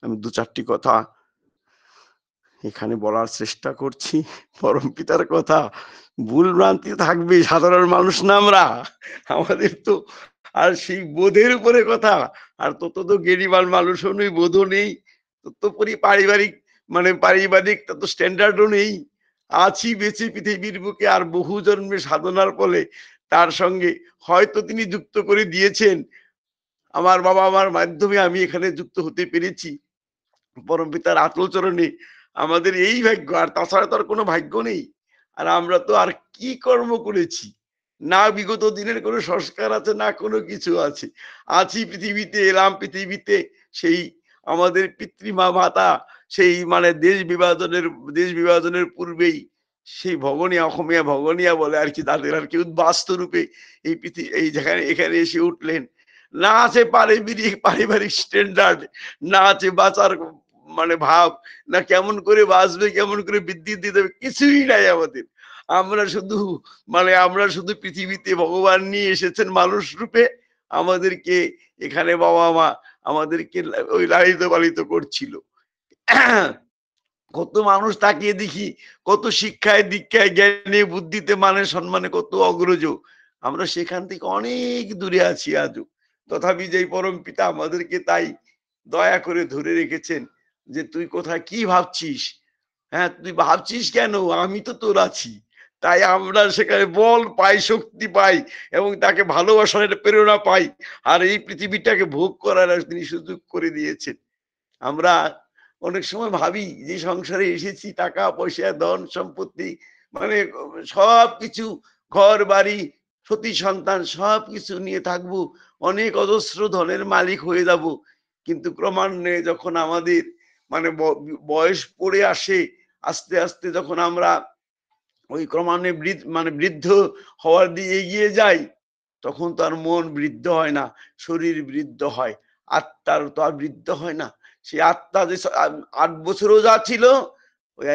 আমি দু চারটি কথা এখানে বলার চেষ্টা করছি। পরম পিতার কথা, ভুল ভ্রান্তি থাকবে, সাধারণ মানুষ না আমরা, আমাদের তো আর সেই বোধের উপরে কথা, আর তত তো জ্ঞানীবান মানুষও নেই, বোধও নেই, ততপরি পারিবারিক পারিবারিক তত স্ট্যান্ডার্ডও নেই। আছি বেঁচে পৃথিবীর বুকে, আর বহু জন্মে সাধনার ফলে তার সঙ্গে হয়তো তিনি যুক্ত করে দিয়েছেন। আমার বাবা মার মাধ্যমে আমি এখানে যুক্ত হতে পেরেছি পরম পিতার আতুল চরণে। আমাদের এই ভাগ্য, আর তাছাড়া তো আর কোনো ভাগ্য নেই। আর আমরা তো আর কি কর্ম করেছি, না বিগত দিনের কোনো সংস্কার আছে, না কোনো কিছু আছে। আছি পৃথিবীতে, এলাম পৃথিবীতে সেই আমাদের পিতৃমা মাতা সেই দেশ বিভাজনের পূর্বেই সেই ভগনিয়া, অসমীয়া ভগনিয়া বলে আর কি, তাদের আর কি উদ্বাস্তু রূপে এই পৃথিবী এই যেখানে এখানে এসে উঠলেন। না আছে পারিবারিক স্ট্যান্ডার্ড, না আছে বাঁচার ভাব, না কেমন করে বাঁচবে, কেমন করে বিদ্যুৎ দিতে হবে, কিছুই নাই আমাদের। আমরা শুধু পৃথিবীতে ভগবান নিয়ে এসেছেন মানুষ রূপে, আমাদেরকে এখানে বাবা মা আমাদেরকে ওই লালিত পালিত করছিল। কত মানুষ তাকিয়ে দেখি, কত শিক্ষায় দীক্ষায় জ্ঞানে বুদ্ধিতে মানে সম্মানে কত অগ্রজ, আমরা সেখান থেকে অনেক দূরে আছি আজও। তথাপি যেই পরম পিতা আমাদেরকে তাই দয়া করে ধরে রেখেছেন, যে তুই কোথায় কি ভাবছিস, হ্যাঁ তুই ভাবছিস কেন, আমি তো তোর আছি। তাই আমরা সেখানে বল পাই, শক্তি পাই, এবং তাকে ভালোবাসার প্রেরণা পাই, আর এই পৃথিবীটাকে ভোগ করার তিনি সুযোগ করে দিয়েছেন। আমরা অনেক সময় ভাবি যে সংসারে এসেছি, টাকা পয়সা ধন সম্পত্তি সবকিছু, ঘর বাড়ি সতী সন্তান সবকিছু নিয়ে থাকবো, অনেক অজস্র ধনের মালিক হয়ে যাব। কিন্তু ক্রমান্বয়ে যখন আমাদের বয়স পড়ে আসে, আস্তে আস্তে যখন আমরা ওই ক্রমান্বয়ে বৃদ্ধ হওয়ার দিয়ে এগিয়ে যাই, তখন তো আর মন বৃদ্ধ হয় না, শরীর বৃদ্ধ হয়, আত্মার তো আর বৃদ্ধ হয় না। সেই আত্মা যে 8 বছরও যা ছিল, ওই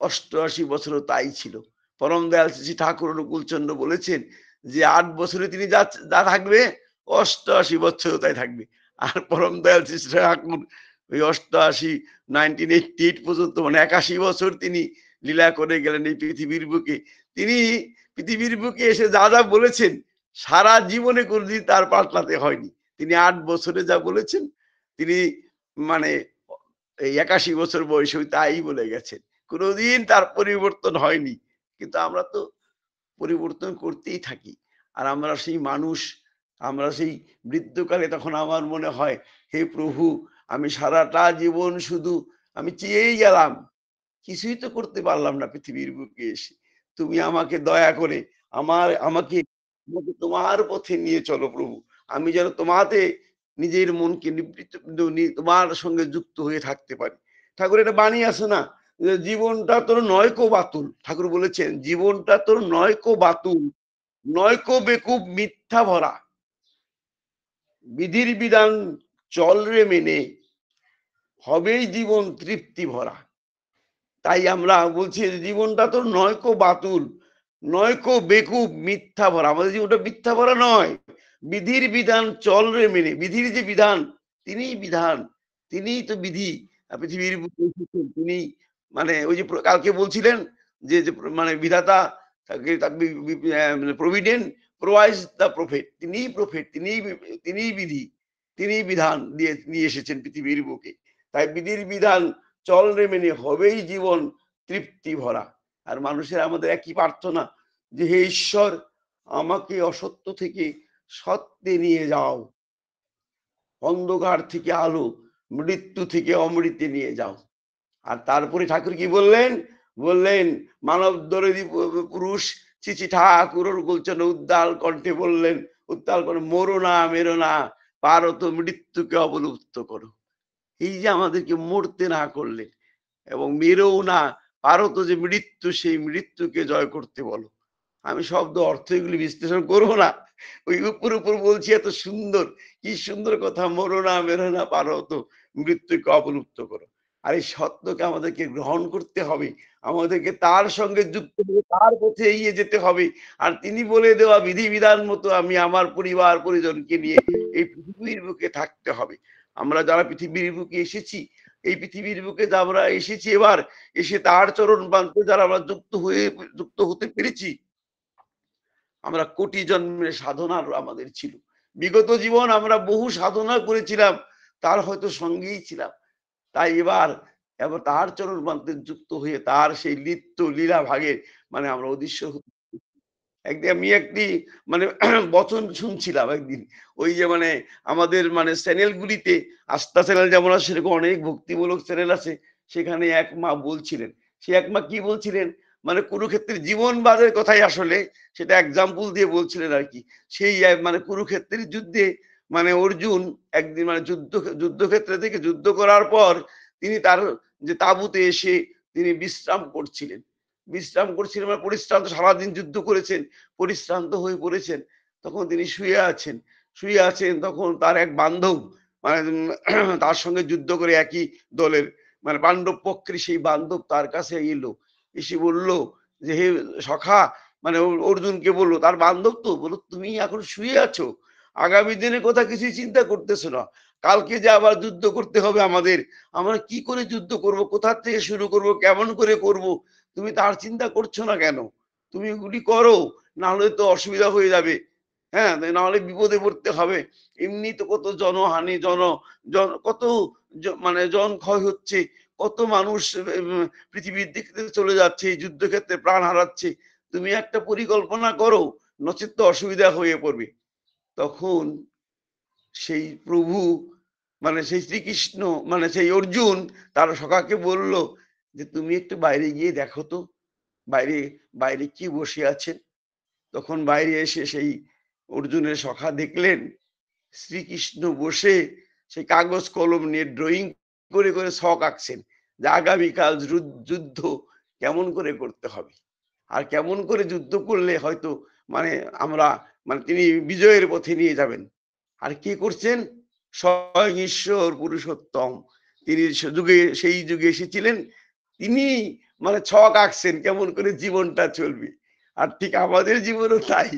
88 বছরও তাই ছিল। পরম দয়াল শ্রী ঠাকুর অনুকূলচন্দ্র বলেছেন যে 8 বছরে তিনি যা থাকবে, 88 বছরও তাই থাকবে। আর পরম দয়াল শ্রী ঠাকুর ওই 88 1988 পর্যন্ত 81 বছর তিনি লীলা করে গেলেন এই পৃথিবীর বুকে। তিনি পৃথিবীর বুকে এসে যা যা বলেছেন, সারা জীবনে কোনদিন তার পাল্টাতে হয়নি। তিনি 8 বছরে যা বলেছেন, তিনি এই 81 বছর বয়সে তাই বলে গেছেন, কোনোদিন তার পরিবর্তন হয়নি। কিন্তু আমরা তো পরিবর্তন করতেই থাকি। আর আমরা সেই মানুষ, আমরা সেই বৃদ্ধকালে তখন আমার মনে হয়, হে প্রভু, আমি সারাটা জীবন শুধু আমি চেয়েই গেলাম, কিছুই তো করতে পারলাম না পৃথিবীর বুকে এসে। তুমি আমাকে দয়া করে আমাকে তোমার পথে নিয়ে চলো প্রভু। আমি যেন তোমাতে নিজের মনকে নিবৃত্ত, তোমার সঙ্গে যুক্ত হয়ে থাকতে পারি। ঠাকুর এটা বাণী আছে না, যে জীবনটা তোর নয়কো বাতুল, ঠাকুর বলেছেন জীবনটা তোর নয়কো বাতুল, নয়কো বেকুব মিথ্যা ভরা, বিধির বিধান চল রে মেনে, হবেই জীবন তৃপ্তি ভরা। তাই আমরা বলছি জীবনটা তো নয়কো বাতুল, নয়কো বেকুব মিথ্যা ভরা। আমাদের জীবনটা মিথ্যা ভরা নয়, বিধির বিধান চল রে মেনে। বিধির যে বিধান, তিনিই বিধান, তিনিই তো বিধি। পৃথিবীর তিনি ওই যে কালকে বলছিলেন যে বিধাতা প্রভিডেন্ট প্রোভাইডস দ্য প্রফেট, তিনিই প্রফেট, তিনিই বিধি, তিনিই বিধান দিয়ে নিয়ে এসেছেন পৃথিবীর বুকে। তাই বিধির বিধান চল রে মেনে, হবেই জীবন তৃপ্তি ভরা। আর মানুষের আমাদের একই প্রার্থনা যে হে ঈশ্বর, আমাকে অসত্য থেকে সত্যে নিয়ে যাও, অন্ধকার থেকে আলো, মৃত্যু থেকে অমৃতে নিয়ে যাও। আর তারপরে ঠাকুর কি বললেন, মানব দরদি পুরুষ চিচি ঠাকুর গোলচন উদ্দাল কণ্ঠে বললেন, উত্তাল করে, মরো না মেরো না, পারো তো মৃত্যুকে অবলুপ্ত করো। এই যে আমাদেরকে মরতে না করলেন, এবং মেরেও না, পারো তো যে মৃত্যু, সেই মৃত্যুকে জয় করতে বলো। আমি শব্দ অর্থ এগুলি বিশ্লেষণ করবো না, ওই উপর উপর বলছি, এত সুন্দর, কি সুন্দর কথা, মরো না মেরো না, পারো তো মৃত্যুকে অবলুপ্ত করো। আর এই সত্যকে আমাদেরকে গ্রহণ করতে হবে, আমাদেরকে তার সঙ্গে যুক্ত হয়ে তার পথে এগিয়ে যেতে হবে। আর তিনি বলে দেওয়া বিধিবিধান মতো আমি আমার পরিবার পরিজনকে নিয়ে এই পৃথিবীর বুকে থাকতে হবে। আমরা যারা পৃথিবীর বুকে এসেছি, এই পৃথিবীর বুকে আমরা এসেছি, এবার এসে তার চরণ প্রান্তে যারা আমরা যুক্ত হতে পেরেছি, আমরা কোটি জন্মের সাধনার আমাদের ছিল। বিগত জীবন আমরা বহু সাধনা করেছিলাম, তার হয়তো সঙ্গেই ছিলাম। তাই এবার এবার তার চরণ প্রান্তে যুক্ত হয়ে তার সেই নিত্য লীলা ভাগের মানে আমরা অদৃশ্য একদিন আমি একটি মানে বচন শুনছিলাম একদিন, ওই যে মানে আমাদের মানে চ্যানেলগুলিতে আস্থা চ্যানেল যেমন আছে সেরকম অনেক ভক্তিমূলক চ্যানেল আছে, সেখানে এক মা বলছিলেন, সে এক মা কি বলছিলেন, মানে কুরুক্ষেত্রের জীবন বাদের কথাই আসলে সেটা এক্সাম্পল দিয়ে বলছিলেন আর কি। সেই মানে কুরুক্ষেত্রের যুদ্ধে মানে অর্জুন একদিন মানে যুদ্ধক্ষেত্রে থেকে যুদ্ধ করার পর তিনি তার যে তাঁবুতে এসে তিনি বিশ্রাম করছিলেন মানে পরিশ্রান্ত, সারাদিন যুদ্ধ করেছেন, পরিশ্রান্ত হয়ে পড়েছেন। তখন তিনি শুয়ে আছেন তখন তার এক বান্ধব মানে তার সঙ্গে যুদ্ধ করে একই দলের মানে পাণ্ডব পক্ষের সেই বান্ধব তার কাছে এলো, এসে বলল যে হে সখা, মানে অর্জুনকে বললো, তার বান্ধব তো বললো তুমি এখন শুয়ে আছো, আগামী দিনের কথা কিছুই চিন্তা করতেছো না, কালকে যে আবার যুদ্ধ করতে হবে আমাদের, আমরা কি করে যুদ্ধ করব, কোথা থেকে শুরু করব, কেমন করে করব, তুমি তার চিন্তা করছো না কেন? তুমি এগুলি করো, না হলে তো অসুবিধা হয়ে যাবে। হ্যাঁ, না হলে বিপদে পড়তে হবে। এমনি তো কত জনহানি, কত মানে জন ক্ষয় হচ্ছে, কত মানুষ পৃথিবীর দিক থেকে চলে যাচ্ছে, এই যুদ্ধক্ষেত্রে প্রাণ হারাচ্ছে। তুমি একটা পরিকল্পনা করো, নচেত তো অসুবিধা হয়ে পড়বে। তখন সেই প্রভু মানে সেই শ্রীকৃষ্ণ মানে সেই অর্জুন তার সখাকে বলল যে তুমি একটু বাইরে গিয়ে দেখো তো, বাইরে বাইরে কি বসে আছেন। তখন বাইরে এসে সেই অর্জুনের সখা দেখলেন শ্রীকৃষ্ণ বসে সেই কাগজ কলম নিয়ে ড্রয়িং করে করে ছক আঁকছেন যে আগামীকাল যুদ্ধ কেমন করে করতে হবে, আর কেমন করে যুদ্ধ করলে হয়তো মানে আমরা মানে তিনি বিজয়ের পথে নিয়ে যাবেন। আর কি করছেন, স্বয়ং ঈশ্বর পুরুষোত্তম তিনি সেই যুগে এসেছিলেন, তিনি মানে ছক আঁকছেন কেমন করে জীবনটা চলবে। আর ঠিক আমাদের জীবনও তাই,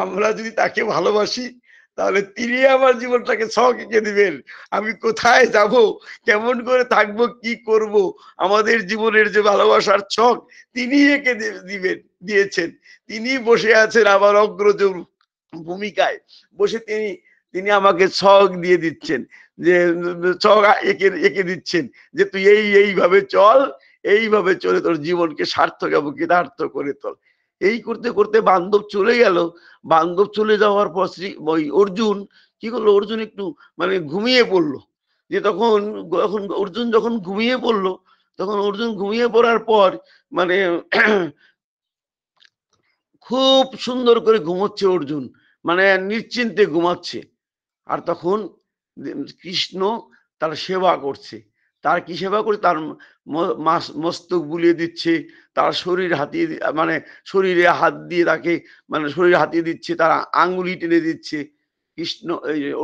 আমরা যদি তাকে ভালোবাসি তাহলে তিনি আমার জীবনটাকে ছক এঁকে দিবেন, আমি কোথায় যাব, কেমন করে থাকবো, কি করব, আমাদের জীবনের যে ভালোবাসার ছক তিনি এঁকে দিয়েছেন। তিনি বসে আছেন আমার অগ্রজ ভূমিকায় বসে, তিনি তিনি আমাকে ছক দিয়ে দিচ্ছেন, যে ছক এঁকে এঁকে দিচ্ছেন যে তুই এইভাবে চল, এইভাবে চলে তোর জীবনকে সার্থক এবং কৃতার্থ করে তোল। এই করতে করতে বান্ধব চলে গেল। বান্ধব চলে যাওয়ার পর ওই অর্জুন কি করলো, অর্জুন একটু মানে ঘুমিয়ে পড়লো। যে তখন অর্জুন যখন ঘুমিয়ে পড়লো, তখন অর্জুন ঘুমিয়ে পড়ার পর মানে খুব সুন্দর করে ঘুমোচ্ছে অর্জুন, মানে নিশ্চিন্তে ঘুমাচ্ছে। আর তখন কৃষ্ণ তার সেবা করছে। তার কি সেবা করে, তার মস্তক বুলিয়ে দিচ্ছে, তার শরীর হাতিয়ে মানে শরীরে হাত দিয়ে তাকে মানে শরীরে হাতিয়ে দিচ্ছে, তার আঙ্গুলি টেনে দিচ্ছে। কৃষ্ণ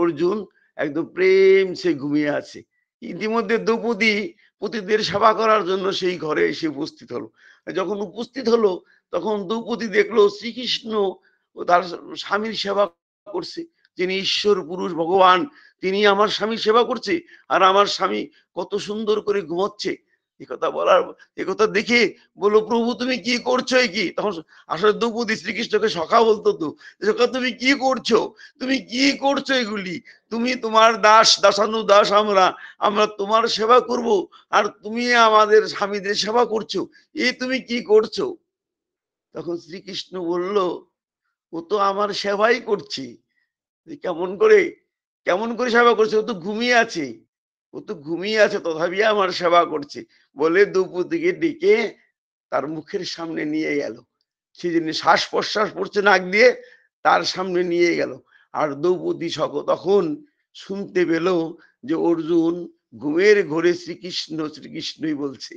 অর্জুন একদম প্রেম সে ঘুমিয়ে আছে। ইতিমধ্যে দ্রৌপদী পতিদের সেবা করার জন্য সেই ঘরে এসে উপস্থিত হলো। যখন উপস্থিত হলো তখন দ্রৌপদী দেখলো শ্রীকৃষ্ণ তার স্বামীর সেবা করছে, যিনি ঈশ্বর পুরুষ ভগবান, তিনি আমার স্বামীর সেবা করছে, আর আমার স্বামী কত সুন্দর করে ঘুমোচ্ছে। একথা দেখে বললো প্রভু তুমি কি করছো, কি? তখন আসলে দ্রৌপদী শ্রীকৃষ্ণকে সখা বলতো, তো সখা তুমি কি করছো, তুমি কি করছো এগুলি, তুমি তোমার দাস দাসানুদাস, আমরা আমরা তোমার সেবা করব, আর তুমি আমাদের স্বামীদের সেবা করছো, এই তুমি কি করছো? তখন শ্রীকৃষ্ণ বলল ও তো আমার সেবাই করছি। কেমন করে কেমন করে সেবা করছে, ও তো ঘুমিয়ে আছে, ও তো ঘুমিয়ে আছে তথাপি আমার সেবা করছে বলে দ্রৌপদীকে ডেকে তার মুখের সামনে নিয়ে গেল। সে যিনি শ্বাস প্রশ্বাস পড়ছে নাক দিয়ে, তার সামনে নিয়ে গেল। আর দ্রৌপদী তখন শুনতে পেল যে অর্জুন ঘুমের ঘোরে শ্রীকৃষ্ণই বলছে।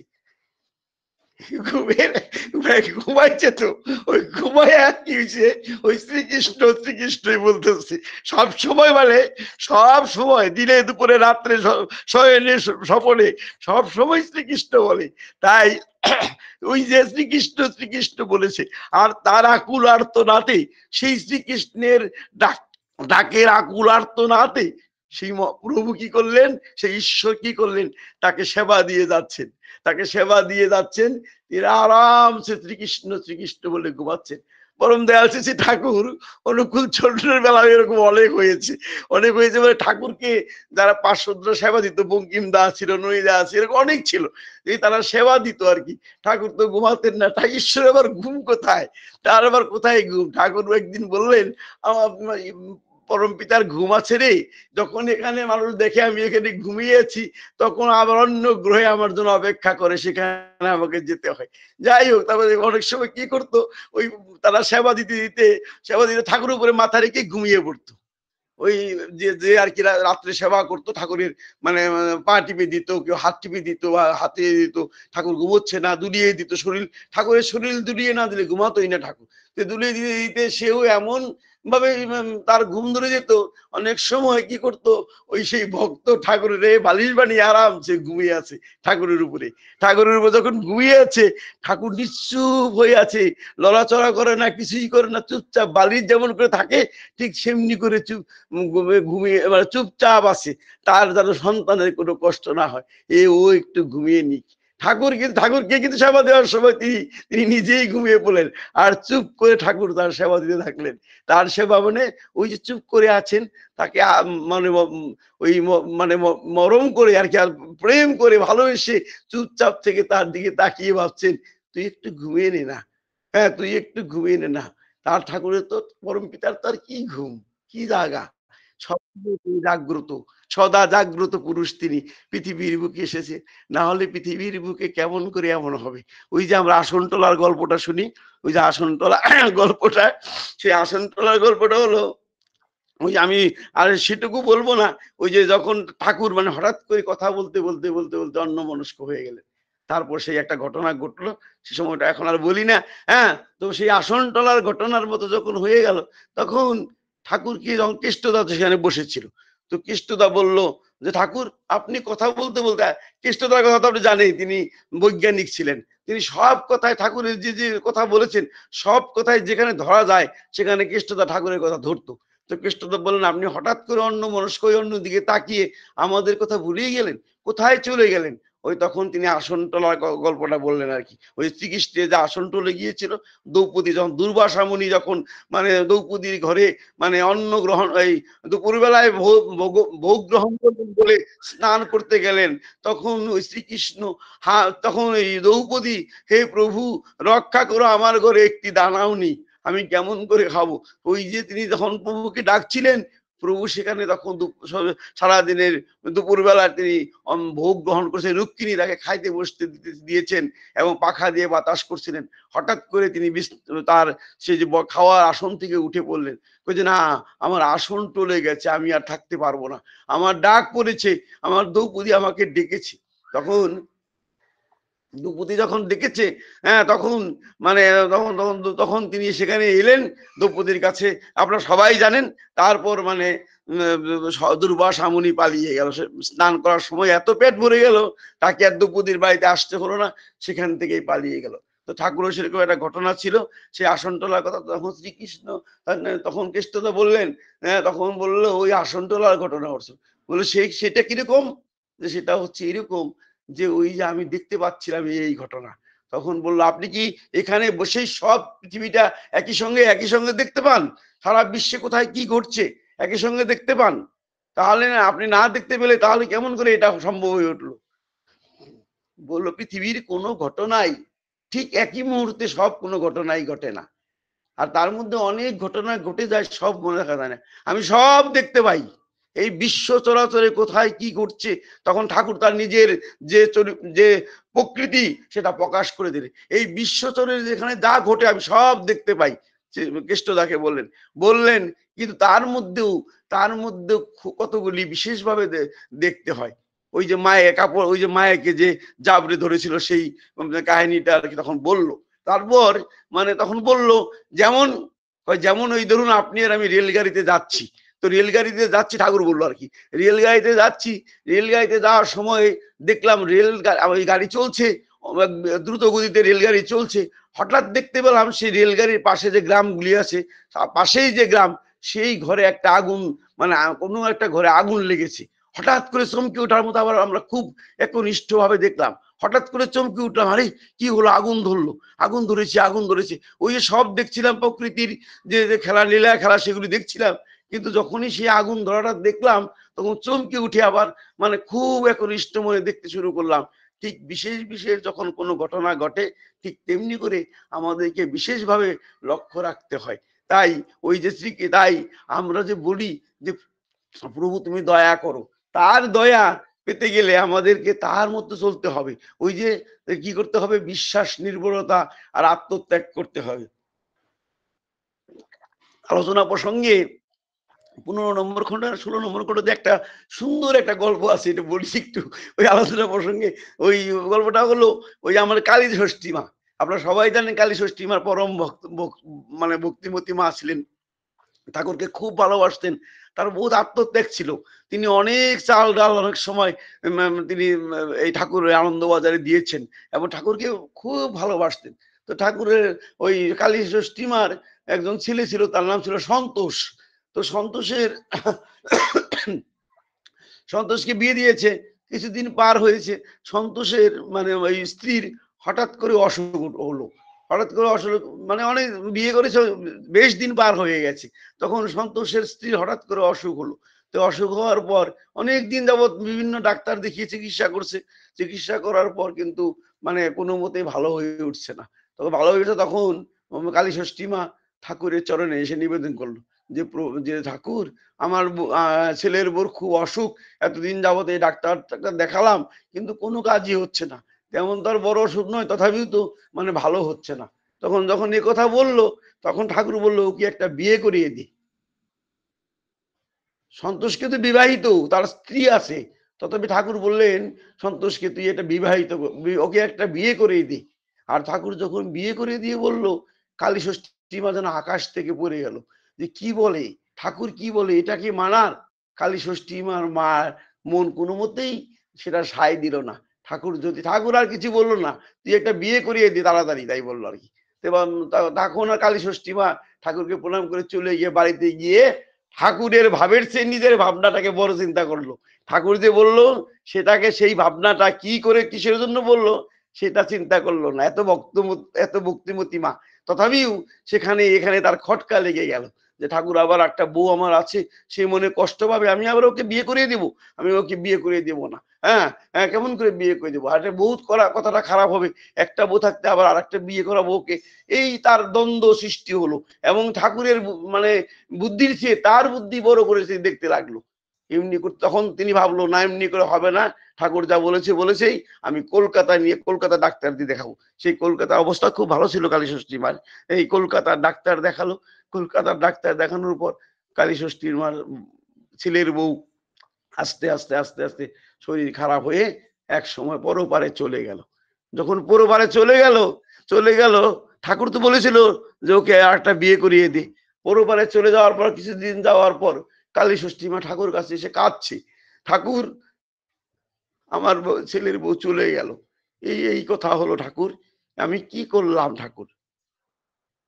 ঘুমাইছে তো, ওই ঘুমায় কি হয়েছে, ওই শ্রীকৃষ্ণই বলতেছে সব সময়, মানে সব সময়, দিনে দুপুরে রাত্রে শয়নে স্বপনে সব সময় শ্রীকৃষ্ণ বলে। তাই ওই যে শ্রীকৃষ্ণ বলেছে, আর তার আকুল আর্তনাদে সেই শ্রীকৃষ্ণের ডাকের আকুল আর্তনাদে সেই প্রভু কি করলেন, সেই ঈশ্বর কি করলেন, তাকে সেবা দিয়ে যাচ্ছেন, তাকে সেবা দিয়ে যাচ্ছেন। তিনি আরামসে শ্রীকৃষ্ণ শ্রীকৃষ্ণ বলে ঘুমাচ্ছেন। পরম দয়াল শ্রী ঠাকুর অনুকূল চন্দ্রের বেলায় এরকম অনেক হয়েছে, অনেক হয়েছে বলে ঠাকুরকে যারা পার্শ্বদ সেবা দিত, বঙ্কিম দাস ছিল, নই দাস, এরকম অনেক ছিল, এই তারা সেবা দিত আর কি। ঠাকুর তো ঘুমাতেন না। ঈশ্বর আবার ঘুম কোথায়, তার আবার কোথায় ঘুম? ঠাকুর একদিন বললেন, আমার পরম পিতার ঘুম আছে রে, যখন এখানে মানুষ দেখে আমি এখানে ঘুমিয়েছি, তখন আবার অন্য গ্রহে আমার জন্য অপেক্ষা করে, সেখানে আমাকে যেতে হয়। যাই হোক, তারপরে অনেক সময় কি করতো, ওই তারা সেবা দিতে দিতে ঠাকুর উপরে মাথা রেখে ঘুমিয়ে পড়তো। ওই যে যে আর কি রাত্রে সেবা করতো ঠাকুরের, মানে পা টিপে দিত, কেউ হাত টিপে দিত বা হাতে দিত, ঠাকুর ঘুমোচ্ছে না দুলিয়ে দিত শরীর, ঠাকুরের শরীর দুলিয়ে না দিলে ঘুমাতোই না ঠাকুর। দুলিয়ে দিতে দিতে সেও এমন ভাবে তার ঘুম ধরে যেত। অনেক সময় কি করতো, ওই সেই ভক্ত ঠাকুরের বালিশ বানিয়ে আরামসে ঘুমিয়ে আছে ঠাকুরের উপরে। ঠাকুরের উপর যখন ঘুমিয়ে আছে, ঠাকুর নিশ্চুপ হয়ে আছে, লড়াচড়া করে না, কিছুই করে না, চুপচাপ বালিশ যেমন করে থাকে ঠিক সেমনি করে চুপ ঘুমিয়ে, মানে চুপচাপ আছে, তার যেন সন্তানের কোনো কষ্ট না হয়, ও একটু ঘুমিয়ে নিক। ঠাকুরকে কিন্তু সেবা দেওয়ার সময় তিনি নিজেই ঘুমিয়ে পড়লেন, আর চুপ করে ঠাকুর তার সেবা দিতে থাকলেন। তার সেবা মানে ওই যে চুপ করে আছেন, তাকে মানে ওই মানে মরম করে আর কি, আর প্রেম করে ভালোবেসে চুপচাপ থেকে তার দিকে তাকিয়ে ভাবছেন, তুই একটু ঘুমিয়ে নে না, হ্যাঁ তুই একটু ঘুমিয়ে নে না। তার ঠাকুরের তো পরম পিতার তার কি ঘুম, কি জাগা, জাগ্রত, সদা জাগ্রত পুরুষ তিনি। পৃথিবীর বুকে এসেছে, না হলে পৃথিবীর বুকে কেমন করে এমন হবে? ওই যে আমরা আসনতলার গল্পটা শুনি, ওই যে আসনতলা গল্পটা, সেই আসনতলার গল্পটা হলো, ওই আমি আর সেটুকু বলবো না, ওই যে যখন ঠাকুর মানে হঠাৎ করে কথা বলতে বলতে বলতে বলতে অন্যমনস্ক হয়ে গেলেন, তারপর সেই একটা ঘটনা ঘটলো, সে সময়টা এখন আর বলি না। হ্যাঁ, তো সেই আসনতলার ঘটনার মতো যখন হয়ে গেল, তখন ঠাকুর কি, যখন কৃষ্ণদা সেখানে বসেছিল, তো কৃষ্ণদা বলল যে ঠাকুর আপনি কথা বলতে বলতে, কৃষ্ণদার কথা তো আপনি জানেন, তিনি বৈজ্ঞানিক ছিলেন, তিনি সব কথায় ঠাকুরের যে যে কথা বলেছেন, সব কথায় যেখানে ধরা যায় সেখানে কৃষ্ণদা ঠাকুরের কথা ধরতো। তো কৃষ্ণদেব বললেন, আপনি হঠাৎ করে অন্য মনস্ক হয়ে অন্যদিকে তাকিয়ে আমাদের কথা ভুলিয়ে গেলেন, কোথায় চলে গেলেন? ওই তখন তিনি আসনতলার গল্পটা বললেন আর কি। ওই শ্রীকৃষ্ণের যে আসন টলে গিয়েছিল, দ্রৌপদী যখন, দুর্বাসা মুনি যখন মানে দ্রৌপদীর ঘরে মানে অন্ন গ্রহণ, এই দুপুরবেলায় ভোগ গ্রহণ করবেন বলে স্নান করতে গেলেন, তখন ওই শ্রীকৃষ্ণ, তখন এই দ্রৌপদী, হে প্রভু রক্ষা করো, আমার ঘরে একটি দানাও নেই, আমি কেমন করে খাবো? ওই যে তিনি যখন প্রভুকে ডাকছিলেন, প্রভু সেখানে তখন সারাদিনের দুপুরবেলা তিনি ভোগ গ্রহণ করেছেন, রুক্মিণী তাকে খাইতে বসতে দিয়েছেন এবং পাখা দিয়ে বাতাস করছিলেন। হঠাৎ করে তিনি তার সেই যে খাওয়ার আসন থেকে উঠে পড়লেন, বলছে না, আমার আসন টলে গেছে, আমি আর থাকতে পারবো না, আমার ডাক পড়েছে, আমার দ্রৌপদী আমাকে ডেকেছে। তখন দ্রৌপদী যখন দেখেছে, হ্যাঁ তখন মানে তখন তখন তখন তিনি সেখানে এলেন দ্রৌপদীর কাছে, আপনারা সবাই জানেন। তারপর মানে দুর্বাসা মুনি পালিয়ে গেল, স্নান করার সময় এত পেট ভরে গেল, তাকে আর দ্রৌপদীর বাড়িতে আসতে হলো না, সেখান থেকেই পালিয়ে গেল। তো ঠাকুরের সেরকম একটা ঘটনা ছিল, সেই আসনতলার কথা তখন শ্রীকৃষ্ণ, তখন কৃষ্ণদা বললেন, হ্যাঁ তখন বললো ওই আসনতলার ঘটনা করছো, বললো সেটা কিরকম? যে সেটা হচ্ছে এরকম, যে ওই যে আমি দেখতে পাচ্ছিলাম এই ঘটনা। তখন বললো, আপনি কি এখানে বসেই সব পৃথিবীটা একই সঙ্গে দেখতে পান? সারা বিশ্বে কোথায় কি ঘটছে একই সঙ্গে দেখতে পান? তাহলে না, আপনি না দেখতে পেলে তাহলে কেমন করে এটা সম্ভব হয়ে উঠলো? বললো, পৃথিবীর কোনো ঘটনাই ঠিক একই মুহূর্তে সব কোনো ঘটনাই ঘটে না, আর তার মধ্যে অনেক ঘটনা ঘটে যায়, সব মনে রাখা যায় না। আমি সব দেখতে পাই, এই বিশ্ব চরাচরে কোথায় কি ঘটছে, তখন ঠাকুর তার নিজের যে যে প্রকৃতি সেটা প্রকাশ করে দিলেন। এই বিশ্ব চরাচরে যেখানে যা ঘটে আমি সব দেখতে পাই, কৃষ্ণদাকে বললেন। বললেন কিন্তু তার মধ্যেও কতগুলি বিশেষভাবে দেখতে হয়। ওই যে কাপড়, ওই যে মায়াকে যে জাবরে ধরেছিল, সেই কাহিনীটা আর কি তখন বললো। তারপর মানে তখন বললো, যেমন যেমন ওই ধরুন আপনি আর আমি রেলগাড়িতে যাচ্ছি, তো রেলগাড়িতে যাচ্ছি, ঠাকুর বললো আর কি, রেলগাড়িতে যাচ্ছি, রেলগাড়িতে যাওয়ার সময় দেখলাম ওই গাড়ি চলছে, দ্রুত গতিতে রেলগাড়ি চলছে, হঠাৎ দেখতে পেলাম সেই রেলগাড়ির পাশে যে গ্রামগুলি আছে, পাশেই যে গ্রাম, সেই ঘরে একটা আগুন মানে কোনো একটা ঘরে আগুন লেগেছে, হঠাৎ করে চমকে ওঠার মতো আবার আমরা খুব একনিষ্ঠ ভাবে দেখলাম। হঠাৎ করে চমকে উঠলাম, আরে কি হলো, আগুন ধরলো, আগুন ধরেছে, আগুন ধরেছে। ওই যে সব দেখছিলাম প্রকৃতির যে খেলা, লীলা খেলা, সেগুলি দেখছিলাম, কিন্তু যখনই সেই আগুন ধরাটা দেখলাম তখন চমকে উঠে আবার মানে খুব একনিষ্ঠ মনে দেখতে শুরু করলাম। ঠিক বিশেষ বিশেষ যখন কোনো ঘটনা ঘটে, ঠিক তেমনি করে আমাদেরকে বিশেষভাবে লক্ষ্য রাখতে হয়। তাই ওই যে তাই আমরা যে বলি যে প্রভু তুমি দয়া করো, তার দয়া পেতে গেলে আমাদেরকে তার মতো চলতে হবে। ওই যে কি করতে হবে, বিশ্বাস, নির্ভরতা আর আত্মত্যাগ করতে হবে। আলোচনা প্রসঙ্গে 15 নম্বর খন্ড আর 16 নম্বর খন্ডে একটা সুন্দর একটা গল্প আছে, এটা বলছি একটু ওই আলোচনা প্রসঙ্গে। ওই গল্পটা হলো ওই আমার কালী ষষ্ঠী মা। আপনারা সবাই জানেন কালী ষষ্ঠী মার পরম মানে ভক্তিমতী মা ছিলেন, ঠাকুরকে খুব ভালোবাসতেন। তার বহুত আত্মত্যাগ ছিল। তিনি অনেক চাল ডাল অনেক সময় তিনি এই ঠাকুরের আনন্দবাজারে দিয়েছেন এবং ঠাকুরকে খুব ভালোবাসতেন। তো ঠাকুরের ওই কালী ষষ্ঠী মার একজন ছেলে ছিল, তার নাম ছিল সন্তোষ। তো সন্তোষের সন্তোষকে বিয়ে দিয়েছে, কিছুদিন পার হয়েছে, সন্তোষের মানে ওই স্ত্রীর হঠাৎ করে অসুখ হলো। হঠাৎ করে অসুখ মানে অনেক বিয়ে করেছে, বেশ দিন পার হয়ে গেছে, তখন সন্তোষের স্ত্রীর হঠাৎ করে অসুখ হলো। তো অসুখ হওয়ার পর অনেক দিন যাবৎ বিভিন্ন ডাক্তার দেখিয়ে চিকিৎসা করছে, চিকিৎসা করার পর কিন্তু মানে কোনো মতেই ভালো হয়ে উঠছে না। তখন ভালো হয়ে গেছে, তখন কালী ষষ্ঠী মা ঠাকুরের চরণে এসে নিবেদন করলো যে যে ঠাকুর, আমার ছেলের বোর খুব অসুখ, এতদিন যাবত এই ডাক্তার দেখালাম কিন্তু কোনো কাজই হচ্ছে না, তেমন তার বড় অসুখ নয়, তথাপিও তো মানে ভালো হচ্ছে না। তখন যখন এ কথা বললো, তখন ঠাকুর বললো ও কি একটা বিয়ে করিয়ে দি। সন্তোষকে তো বিবাহিত, তার স্ত্রী আছে, তথাপি ঠাকুর বললেন সন্তোষকে তুই এটা বিবাহিত, ওকে একটা বিয়ে করিয়ে দি। আর ঠাকুর যখন বিয়ে করে দিয়ে বললো, কালী ষষ্ঠী মা যেন আকাশ থেকে পড়ে গেল, যে কি বলে ঠাকুর, কি বলে, এটা কি মানার? কালী ষষ্ঠী মার মার মন কোনো মতেই সেটা সায় দিল না। ঠাকুর যদি, ঠাকুর আর কিছু বললো না, তুই একটা বিয়ে করিয়ে দি তাড়াতাড়ি, তাই বললো আর কি। এবং তখন আর কালী ষষ্ঠী মা ঠাকুরকে প্রণাম করে চলে গিয়ে বাড়িতে গিয়ে ঠাকুরের ভাবের চেয়ে নিজের ভাবনাটাকে বড় চিন্তা করলো। ঠাকুর যে বললো সেটাকে, সেই ভাবনাটা কি করে কিসের জন্য বললো সেটা চিন্তা করলো না। এত ভক্তিমতী মা, তথাপিও সেখানে এখানে তার খটকা লেগে গেল যে ঠাকুর আবার একটা বউ আমার আছে, সে মনে কষ্ট পাবে, আমি আবার ওকে বিয়ে করিয়ে দিব, আমি ওকে বিয়ে করিয়ে দেবো না। হ্যাঁ হ্যাঁ, কেমন করে বিয়ে করে দেবো, আর বহুত করা কথাটা খারাপ হবে, একটা বউ থাকতে আবার আর একটা বিয়ে করা বউকে, এই তার দ্বন্দ্ব সৃষ্টি হলো। এবং ঠাকুরের মানে বুদ্ধির চেয়ে তার বুদ্ধি বড় করেছে দেখতে লাগলো। এমনি করে তখন তিনি ভাবলো না, এমনি করে হবে না, ঠাকুর যা বলেছে বলেছেই, আমি কলকাতা নিয়ে কলকাতা ডাক্তার দিয়ে দেখাবো। সেই কলকাতার অবস্থা খুব ভালো ছিল কালী ষষ্ঠী মার, এই কলকাতার ডাক্তার দেখালো। কলকাতার ডাক্তার দেখানোর পর কালী ষষ্ঠীর মার ছেলের বউ আস্তে আস্তে আস্তে আস্তে শরীর খারাপ হয়ে এক সময় পরপারে চলে গেল। যখন পরপারে চলে গেল, ঠাকুর তো বলেছিল যে ওকে আর একটা বিয়ে করিয়ে দি। পরপারে চলে যাওয়ার পর কিছুদিন যাওয়ার পর কালী ষষ্ঠী মা ঠাকুর কাছে এসে কাঁদছে, ঠাকুর আমার ছেলের বউ চলে গেল, এই কথা হলো ঠাকুর, আমি কি করলাম ঠাকুর?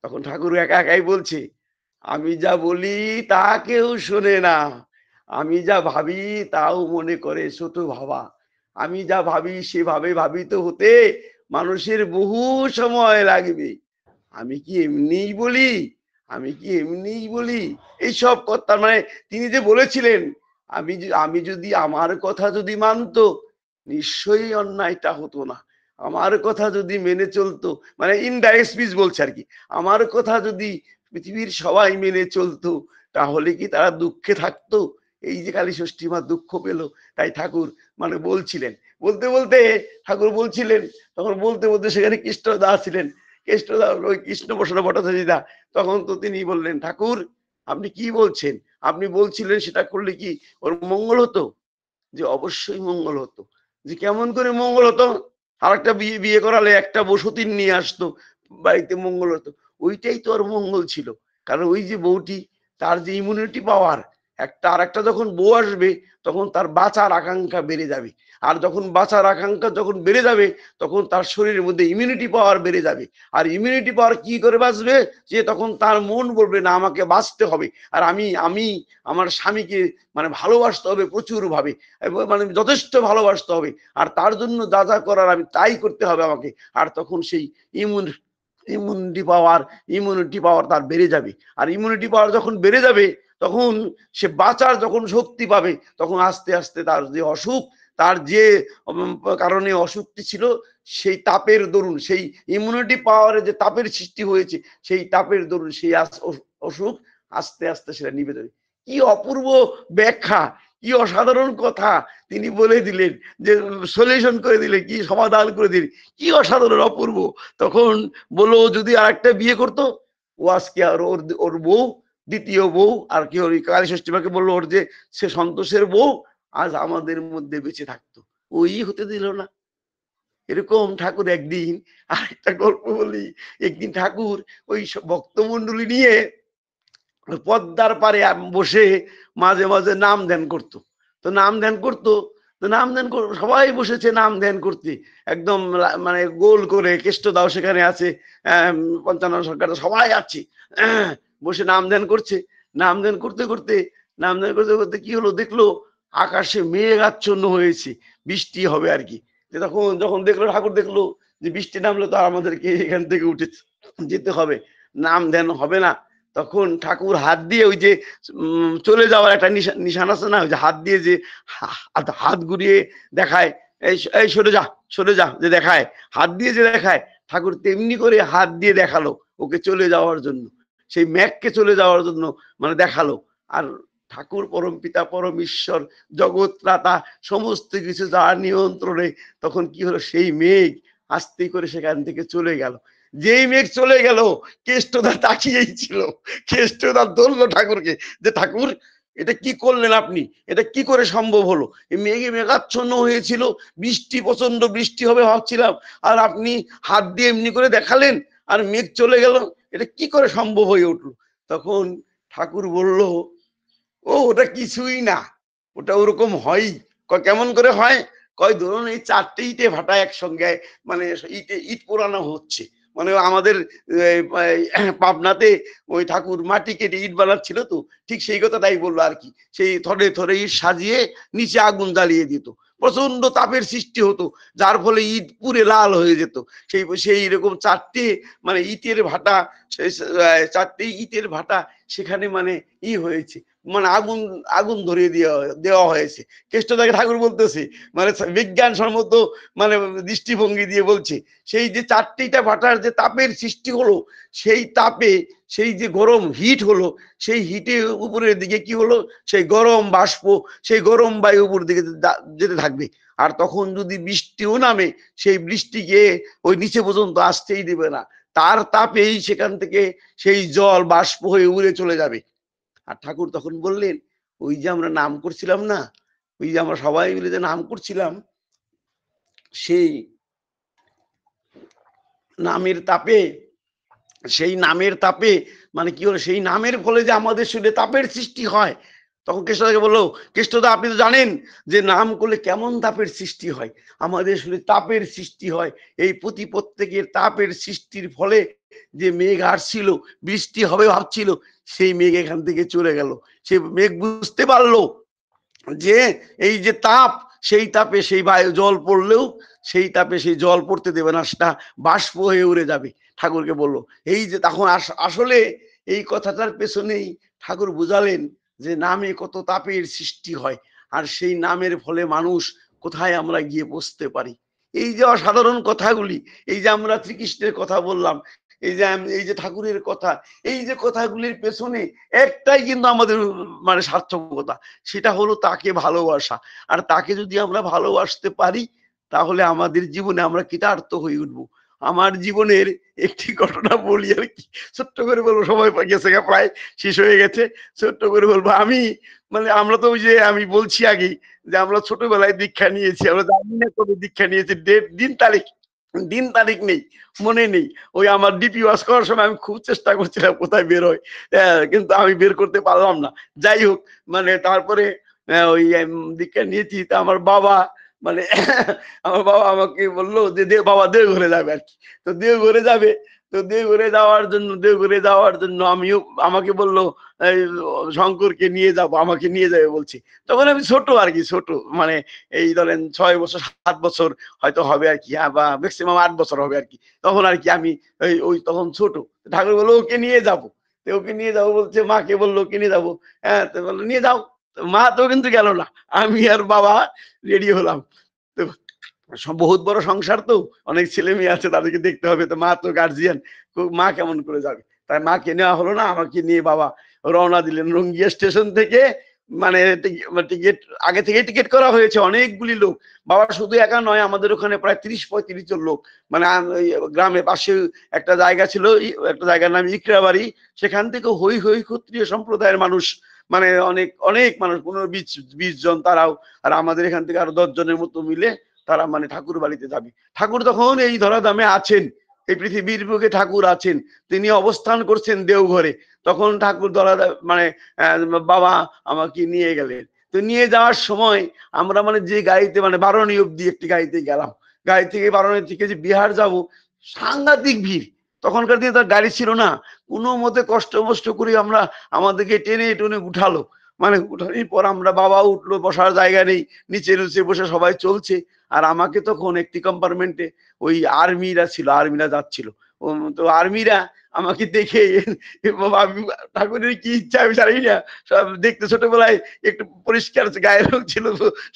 তখন ঠাকুর একা একাই বলছে, আমি যা বলি তা কেউ শোনে না, আমি যা ভাবি তাও মনে করে ছোট ভাবা, আমি যা ভাবি সেভাবে ভাবিত হতে মানুষের বহু সময় লাগবে, আমি কি এমনিই বলি, আমি কি এমনিই বলি। এইসব কথা মানে তিনি যে বলেছিলেন, আমি যদি আমার কথা যদি মানতো নিশ্চয়ই অন্যায়টা হতো না, আমার কথা যদি মেনে চলতো, মানে ইনডাইরেক্ট স্পিচ বলছে আর কি, আমার কথা যদি পৃথিবীর সবাই মেনে চলতো তাহলে কি তারা দুঃখে থাকতো? এই যে কালী ষষ্ঠী মা দুঃখ পেল, তাই ঠাকুর মানে বলছিলেন, বলতে বলতে ঠাকুর বলছিলেন, তখন বলতে বলতে সেখানে কৃষ্ণদা ছিলেন, কৃষ্ণদা ওই কৃষ্ণপ্রসাদ ভট্টাচার্যদা, তখন তো তিনি বললেন, ঠাকুর আপনি কি বলছেন, আপনি বলছিলেন সেটা করলে কি ওর মঙ্গল হতো? যে অবশ্যই মঙ্গল হতো। যে কেমন করে মঙ্গল হতো? আর একটা বিয়ে বিয়ে করালে একটা বসতি নিয়ে আসতো, বাড়িতে মঙ্গল হতো। ওইটাই তো ওর মঙ্গল ছিল। কারণ ওই যে বউটি, তার যে ইমিউনিটি পাওয়ার, একটা আর একটা যখন বউ আসবে তখন তার বাঁচার আকাঙ্ক্ষা বেড়ে যাবে। আর যখন বাঁচার আকাঙ্ক্ষা যখন বেড়ে যাবে তখন তার শরীরের মধ্যে ইমিউনিটি পাওয়ার বেড়ে যাবে। আর ইমিউনিটি পাওয়ার কি করে বাঁচবে, যে তখন তার মন বলবে না আমাকে বাঁচতে হবে, আর আমি আমার স্বামীকে মানে ভালোবাসতে হবে প্রচুর ভাবে, মানে যথেষ্ট ভালোবাসতে হবে, আর তার জন্য যা যা করার আমি তাই করতে হবে আমাকে। আর তখন সেই ইমিউনিটি পাওয়ার তার বেড়ে যাবে। আর ইমিউনিটি পাওয়ার যখন বেড়ে যাবে তখন সে বাঁচার যখন শক্তি পাবে, তখন আস্তে আস্তে তার যে অসুখ, তার যে কারণে অসুখটি ছিল, সেই তাপের দরুন, সেই ইমিউনিটি পাওয়ারে যে তাপের সৃষ্টি হয়েছে, সেই তাপের দরুন সেই অসুখ আস্তে আস্তে সেটা নিভে যাবে। কি অপূর্ব ব্যাখ্যা, কি অসাধারণ কথা তিনি বলে দিলেন, যে সলিউশন করে দিলেন, কি সমাধান করে দিলেন, কি অসাধারণ অপূর্ব। তখন বললো যদি আরেকটা বিয়ে করতো, ও আজকে আর ওর বউ, দ্বিতীয় বউ আর কি, ওই কালী ষষ্ঠী মাকে বললো ওর যে সে সন্তোষের বউ আজ আমাদের মধ্যে বেঁচে থাকতো, ওই হতে দিল না। এরকম ঠাকুর একদিন, আরেকটা গল্প বলি, একদিন ঠাকুর ওই ভক্তমন্ডলী নিয়ে পদ্মার পারে বসে মাঝে মাঝে নাম ধ্যান করতো। তো নাম ধ্যান করতো, তো নাম ধ্যান সবাই বসেছে নাম ধ্যান করতে, একদম মানে গোল করে, কেষ্টদাও সেখানে আছে, পঞ্চানন সরকার, সবাই আছে, বসে নাম ধ্যান করছে। নাম ধ্যান করতে করতে কি হলো, দেখলো আকাশে মেঘ আচ্ছন্ন হয়েছে, বৃষ্টি হবে আর কি। তখন যখন দেখলো ঠাকুর, দেখলো যে বৃষ্টি নামলে তো আমাদেরকে এখান থেকে উঠে যেতে হবে, নাম ধ্যান হবে না। তখন ঠাকুর হাত দিয়ে ওই যে চলে যাওয়ার একটা নিশান আছে না, ওই যে হাত দিয়ে যে হাত ঘুরিয়ে দেখায়, এই সরে যা সরে যা, যে দেখায় হাত দিয়ে যে দেখায়, ঠাকুর তেমনি করে হাত দিয়ে দেখালো ওকে চলে যাওয়ার জন্য, সেই মেঘকে চলে যাওয়ার জন্য মানে দেখালো। আর ঠাকুর পরম পিতা পরম ঈশ্বর জগৎ ত্রাতা সমস্ত কিছু যার নিয়ন্ত্রণে, তখন কি হলো, সেই মেঘ আস্তে করে সেখান থেকে চলে গেল। যেই মেঘ চলে গেল, কেষ্টদা তাকিয়েই ছিল, কেষ্টদা ধরলো ঠাকুরকে, যে ঠাকুর এটা কি করলেন আপনি, এটা কি করে সম্ভব হলো, এই মেঘে মেঘাচ্ছন্ন হয়েছিল, বৃষ্টি প্রচন্ড বৃষ্টি হবে ভাবছিলাম, আর আপনি হাত দিয়ে এমনি করে দেখালেন আর মেঘ চলে গেল, এটা কি করে সম্ভব হয়ে উঠলো। তখন ঠাকুর বলল, ও ওটা কিছুই না, ওটা ওরকম হয়। কেমন করে হয়, কয় ধরুন এই 4টে ইটে ভাটা একসঙ্গে মানে ইট পোড়ানো হচ্ছে, মানে আমাদের পাবনাতে ওই ঠাকুর মাটি কেটে ইট বানাচ্ছিল, তো ঠিক সেই কথাটাই বললো আর কি। সেই থরে থরে ইট সাজিয়ে নিচে আগুন জ্বালিয়ে দিত, প্রচন্ড তাপের সৃষ্টি হতো, যার ফলে ইট পুরে লাল হয়ে যেত। সেই রকম 4টে মানে ইটের ভাটা, সেই 4টে ইটের ভাটা সেখানে মানে হয়েছে, মানে আগুন আগুন ধরিয়ে দেওয়া হয়েছে। কেষ্টদাকে ঠাকুর বলতেছে, মানে বিজ্ঞানসম্মত মানে দৃষ্টিভঙ্গি দিয়ে বলছে, সেই যে 4টা ভাটার যে তাপের সৃষ্টি হলো, সেই তাপে সেই যে গরম হিট হলো, সেই হিটের উপরের দিকে কি হলো, সেই গরম বাষ্প, সেই গরম বায়ু উপর দিকে যেতে থাকবে। আর তখন যদি বৃষ্টিও নামে, সেই বৃষ্টিকে ওই নিচে পর্যন্ত আসতেই দেবে না, তার তাপেই সেখান থেকে সেই জল বাষ্প হয়ে উড়ে চলে যাবে। আর ঠাকুর তখন বললেন, ওই যে আমরা নাম করছিলাম না, ওই যে আমরা সবাই মিলে যে নাম করছিলাম, সেই নামের তাপে, সেই নামের তাপে মানে কি হলো, সেই নামের ফলে যে আমাদের শরীরে তাপের সৃষ্টি হয়। তখন কেষ্টদাকে বললো, কেষ্টদা আপনি তো জানেন যে নাম করলে কেমন তাপের সৃষ্টি হয়, আমাদের শরীরে তাপের সৃষ্টি হয়, এই প্রত্যেকের তাপের সৃষ্টির ফলে যে মেঘ আসছিল, বৃষ্টি হবে ভাবছিল, সেই মেঘ এখান থেকে চলে গেল। সে মেঘ বুঝতে পারলো যে এই যে তাপ, সেই তাপে সেই জল পড়লেও সেই তাপে সেই জল পড়তে দেবে না, সেটা বাষ্প হয়ে উড়ে যাবে। ঠাকুরকে বললো, এই যে তখন আসলে এই কথাটার পেছনেই ঠাকুর বুঝালেন যে নামে কত তাপের সৃষ্টি হয়, আর সেই নামের ফলে মানুষ কোথায় আমরা গিয়ে বসতে পারি। এই যে অসাধারণ কথাগুলি, এই যে আমরা শ্রীকৃষ্ণের কথা বললাম, এই যে ঠাকুরের কথা, এই যে কথাগুলির পেছনে একটাই কিন্তু আমাদের মানে সার্থকতা, সেটা হলো তাকে ভালোবাসা। আর তাকে যদি আমরা ভালোবাসতে পারি, তাহলে আমাদের জীবনে আমরা কৃতার্থ হয়ে উঠবো। আমার জীবনের একটি ঘটনা বলি আর কি, ছোট্ট করে বলবো, সময় গেছে প্রায় শেষ হয়ে গেছে, ছোট্ট করে বলবো। আমি মানে আমরা তো ওই যে আমি বলছি আগেই যে আমরা ছোটবেলায় দীক্ষা নিয়েছি, আমরা জানি না কবে দীক্ষা নিয়েছি, দিন তারিখ নেই, মনে নেই। ওই আমার ডিপি ওয়াশ করার সময় আমি খুব চেষ্টা করছিলাম কোথায় বের হয়, কিন্তু আমি বের করতে পারলাম না। যাই হোক, মানে তারপরে ওই দীক্ষা নিয়েছি, তা আমার বাবা মানে আমার বাবা আমাকে বললো যে বাবা দেওঘরে যাবে আর কি। তো দেওঘরে যাবে, তো দেওঘরে যাওয়ার জন্য আমিও, আমাকে বললো এই শঙ্করকে নিয়ে যাবো, আমাকে নিয়ে যাবে বলছি। তখন আমি ছোট আর কি, ছোট মানে এই ধরেন 6 বছর 7 বছর হয়তো হবে আর কি, বা ম্যাক্সিমাম 8 বছর হবে আর কি। তখন আর কি আমি ওই তখন ছোট। ঠাকুর বললো ওকে নিয়ে যাবো। তো ওকে নিয়ে যাবো বলছে, মাকে বললো ওকে নিয়ে যাবো। হ্যাঁ, তো বললো নিয়ে যাও। তো মা তো কিন্তু গেল না, আমি আর বাবা রেডি হলাম। তো বহুত বড় সংসার তো, অনেক ছেলে মেয়ে আছে, তাদেরকে দেখতে হবে, তো মা তো গার্জিয়ান, মা কেমন করে যাবে, তাই মাকে নেওয়া হলো না, আমাকে নিয়ে বাবা রওনা দিলেন রঙ্গিয়া স্টেশন থেকে। মানে টিকিট আগে থেকে টিকিট করা হয়েছে, অনেকগুলি লোক। বাবা শুধু একা নয়, আমাদের ওখানে প্রায় 30-35 জন লোক। মানে গ্রামের পাশে একটা জায়গা ছিল, একটা জায়গার নাম ইকরাবাড়ি, সেখান থেকে হই হই ক্ষত্রিয় সম্প্রদায়ের মানুষ, মানে অনেক অনেক মানুষ, 15-20 জন তারাও। আর আমাদের এখান থেকে আরো 10 জনের মতো মিলে তারা মানে ঠাকুর বাড়িতে যাবে। ঠাকুর তখন এই ধরাধামে আছেন, এই পৃথিবীর বুকে ঠাকুর আছেন, তিনি অবস্থান করছেন দেওঘরে। তখন ঠাকুর ধরা মানে বাবা আমাকে নিয়ে গেলেন। তো নিয়ে যাওয়ার সময় আমরা মানে যে গাড়িতে, মানে বারণী অব্দি একটি গাড়িতে গেলাম, গাড়ি থেকে বারণী থেকে যে বিহার যাব, সাংঘাতিক ভিড়। তখনকার দিনে তার গাড়ি ছিল না, কোনো মতে কষ্ট মষ্ট করে আমরা, আমাদেরকে টেনে টেনে উঠালো। মানে উঠানোর পর আমরা, বাবা উঠলো, বসার জায়গা নেই, নিচে নিচে বসে সবাই চলছে। আর আমাকে তখন একটি কম্পার্টমেন্টে ওই আর্মিরা ছিল, আর্মিরা যাচ্ছিল। তো আর্মিরা আমাকে দেখে বাবা, আমি ঠাকুরের কি ইচ্ছা আমি জানি না, সব দেখতে ছোটবেলায় একটু পরিষ্কার গায়ের রং ছিল,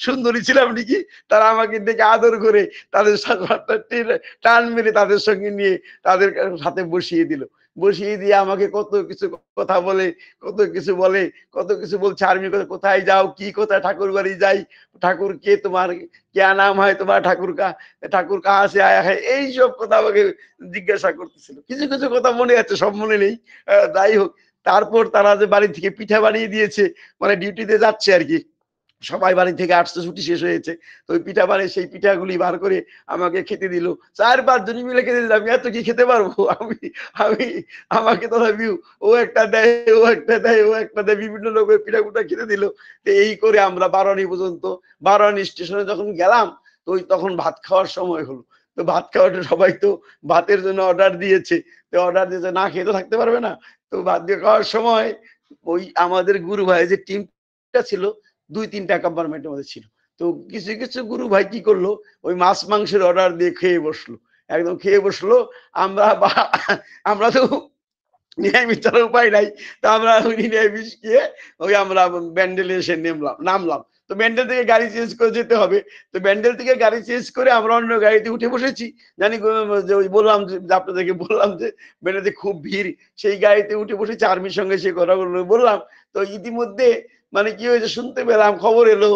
সুন্দরী ছিলাম নাকি, তারা আমাকে দেখে আদর করে তাদের সাথে টান মেরে তাদের সঙ্গে নিয়ে তাদের সাথে বসিয়ে দিল। বসিয়ে দিয়ে আমাকে কত কিছু কথা বলে, কত কিছু বলে, কত কিছু বলছে আর্মি, কোথায় যাও, কি কোথায় ঠাকুর বাড়ি যাই, ঠাকুর কে, তোমার क्या नाम है तुम्हारा, ঠাকুর कहाँ से आया है, এইসব কথা আমাকে জিজ্ঞাসা করতেছিল। কিছু কিছু কথা মনে আছে, সব মনে নেই। যাই হোক, তারপর তারা যে বাড়ি থেকে পিঠা বানিয়ে দিয়েছে, মানে ডিউটিতে যাচ্ছে আর কি, সবাই বাড়ি থেকে আসছে, ছুটি শেষ হয়েছে। তো ওই পিঠা বানিয়ে সেই পিঠাগুলি বার করে আমাকে খেতে দিল। 4-5 জন মিলে খেতে দিল, আমি এত কি খেতে পারবো, আমি আমি আমাকে তথাপি ও একটা দেয়, ও একটা দেয়, ও একটা দেয়, বিভিন্ন লোকের পিঠা কুটা খেতে দিল। তো এই করে আমরা বারাণী পর্যন্ত, বারাণী স্টেশনে যখন গেলাম, তো ওই তখন ভাত খাওয়ার সময় হলো। তো ভাত খাওয়াটা, সবাই তো ভাতের জন্য অর্ডার দিয়েছে, তো অর্ডার দিয়েছে, না খেয়ে তো থাকতে পারবে না। তো ভাত দিয়ে খাওয়ার সময় ওই আমাদের গুরু ভাই যে টিমটা ছিল, 2-3টা কম্পার্টমেন্টের মধ্যে ছিল। তো কিছু কিছু গুরু ভাই কি করলো, ওই মাছ মাংসের অর্ডার দিয়ে খেয়ে বসলো, একদম খেয়ে বসলো। আমরা আমরা তো নিরামিষ ছাড়া উপায় নাই। তো আমরা ওই নিরামিষ খেয়ে ওই আমরা ব্যান্ডেলে এসে নামলাম। তো ব্যান্ডেল থেকে গাড়ি চেঞ্জ করে যেতে হবে। তো ব্যান্ডেল থেকে গাড়ি চেঞ্জ করে আমরা অন্য গাড়িতে উঠে বসেছি। জানি যে ওই বললাম যে আপনাদেরকে বললাম যে ব্যান্ডেলে খুব ভিড়, সেই গাড়িতে উঠে বসেছি, আর্মির সঙ্গে সেই কথাগুলো বললাম। তো ইতিমধ্যে মানে কি হয়েছে শুনতে পেলাম, খবর এলো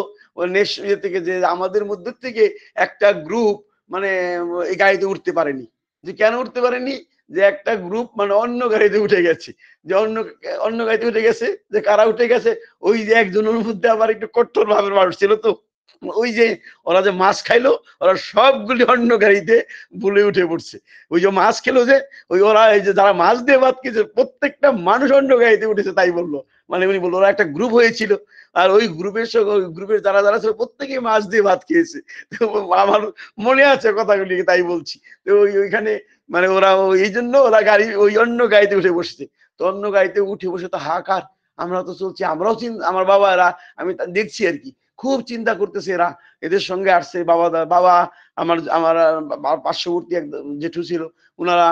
নেক্সট ইয়ে থেকে, যে আমাদের মধ্যে থেকে একটা গ্রুপ মানে এই গাড়িতে উঠতে পারেনি। যে কেন উঠতে পারেনি, যে একটা গ্রুপ মানে অন্য গাড়িতে উঠে গেছে। যে অন্য অন্য গাড়িতে উঠে গেছে, যে কারা উঠে গেছে, ওই যে একজনের মধ্যে আবার একটু কট্টর ভাবের মানুষ ছিল। তো ওই যে ওরা যে মাছ খাইলো, ওরা সবগুলি অন্য গাড়িতে ভুলে উঠে পড়ছে। ওই যে মাছ খেলো, যে ওই ওরা, এই যে যারা মাছ দিয়ে ভাত খেয়েছে, প্রত্যেকটা মানুষ অন্য গাড়িতে উঠেছে, তাই বললো। মানে উনি বললো ওরা একটা গ্রুপ হয়েছিল, আর ওই গ্রুপের সঙ্গে, ওই গ্রুপের যারা যারা ছিল প্রত্যেকেই মাছ দিয়ে ভাত খেয়েছে। তো আমার মনে আছে কথাগুলি, তাই বলছি। তো ওইখানে মানে ওরা এই জন্য ওরা গাড়ি ওই অন্য গাড়িতে উঠে বসছে। তো অন্য গাড়িতে উঠে বসে তো হাহাকার, আমরা তো চলছি, আমরাও আমার বাবা, এরা আমি দেখছি আর কি, খুব চিন্তা করতেছে এরা, এদের সঙ্গে আসছে বাবা, বাবা আমার আমার পার্শ্ববর্তী এক জেঠু ছিল, উনারা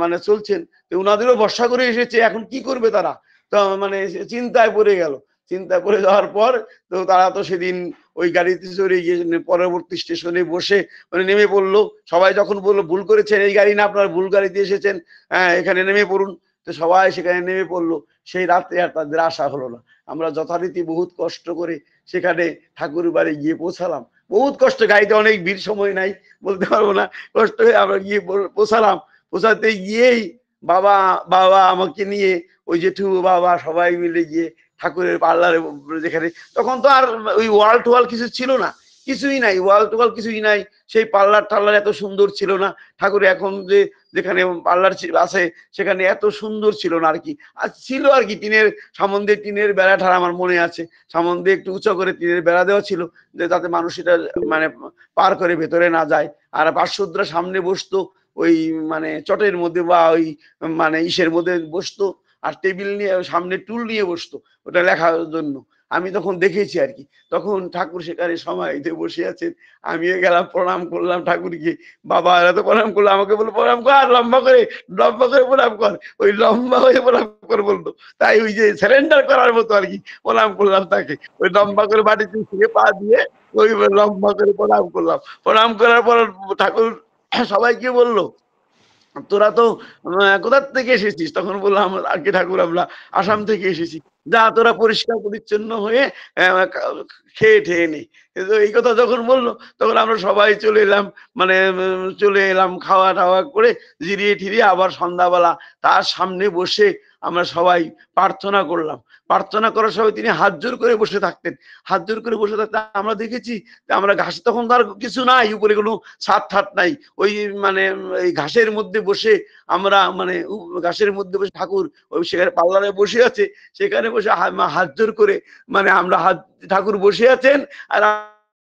মানে চলছেন। তো উনাদেরও ভরসা করে এসেছে, এখন কি করবে তারা, তো মানে চিন্তায় পড়ে গেল। চিন্তায় পড়ে যাওয়ার পর তো তারা তো সেদিন ওই গাড়িতে চড়ে গিয়ে পরবর্তী স্টেশনে বসে মানে নেমে পড়লো। সবাই যখন বললো ভুল করেছেন, এই গাড়ি না, আপনার ভুল গাড়িতে এসেছেন, হ্যাঁ এখানে নেমে পড়ুন। তো সবাই সেখানে নেমে পড়লো। সেই রাত্রে আর তাদের আশা হলো না। আমরা যথারীতি বহুত কষ্ট করে সেখানে ঠাকুর বাড়ি গিয়ে পৌঁছালাম। বহুত কষ্ট, গাড়িতে অনেক ভিড়, সময় নাই, বলতে পারবো না, কষ্ট হয়ে আমরা গিয়ে পৌঁছালাম। পৌঁছাতে গিয়েই বাবা বাবা আমাকে নিয়ে, ওই জেঠু বাবা সবাই মিলে গিয়ে ঠাকুরের পার্লারে, যেখানে তখন তো আর ওই ওয়াল টোয়াল কিছু ছিল না, কিছুই নাই, ওয়াল টোয়াল কিছুই নাই। সেই পার্লার টার্লার এত সুন্দর ছিল না। ঠাকুর এখন যেখানে পার্লার আছে সেখানে এত সুন্দর ছিল না আর কি। আর ছিল আর কি টিনের, সামন দিয়ে টিনের বেড়া ঠাড়া আমার মনে আছে। সামন দিয়ে একটু উঁচু করে টিনের বেড়া দেওয়া ছিল, যে যাতে মানুষ এটা মানে পার করে ভেতরে না যায়। আর পার্শ্বদরা সামনে বসতো ওই মানে চটের মধ্যে বা ওই মানে ইসের মধ্যে বসতো, আর টেবিল নিয়ে সামনে টুল নিয়ে বসতো ওটা লেখার জন্য। আমি তখন দেখেছি আর কি। তখন ঠাকুর সেখানে সমাধিতে বসে আছেন, আমিও গেলাম, প্রণাম করলাম ঠাকুরকে। বাবা এরা তো প্রণাম করলো, আমাকে বললো প্রণাম কর, লম্বা করে, লম্বা করে প্রণাম কর। ওই লম্বা হয়ে প্রণাম করে বলতো, তাই ওই যে সারেন্ডার করার মতো আর কি প্রণাম করলাম তাকে। ওই লম্বা করে মাটিতে শুয়ে পা দিয়ে ওই লম্বা করে প্রণাম করলাম। প্রণাম করার পর ঠাকুর সবাইকে বললো, তোরা তো কোথা থেকে এসেছিস? তখন বললাম আগে ঠাকুর আমরা আসাম থেকে এসেছি। যা তোরা পরিষ্কার পরিচ্ছন্ন হয়ে খেয়ে ঠেয়ে নে। এই কথা যখন বললো তখন আমরা সবাই চলে এলাম, মানে চলে এলাম খাওয়া টাওয়া করে জিরিয়ে ঠিরিয়ে আবার সন্ধ্যাবেলা তার সামনে বসে আমরা সবাই প্রার্থনা করলাম। প্রার্থনা করার সময় তিনি হাত জোর করে বসে থাকতেন। হাত জোর করে বসে থাকতেন আমরা দেখেছি। আমরা ঘাস, তখন তার কিছু নাই, উপরে কোনো ছাদ ঠাত নাই। ওই মানে এই ঘাসের মধ্যে বসে আমরা মানে ঘাসের মধ্যে বসে ঠাকুর ওই সেখানে পার্লারে বসে আছে, সেখানে বসে হাত জোর করে মানে আমরা ঠাকুর বসে আছেন আর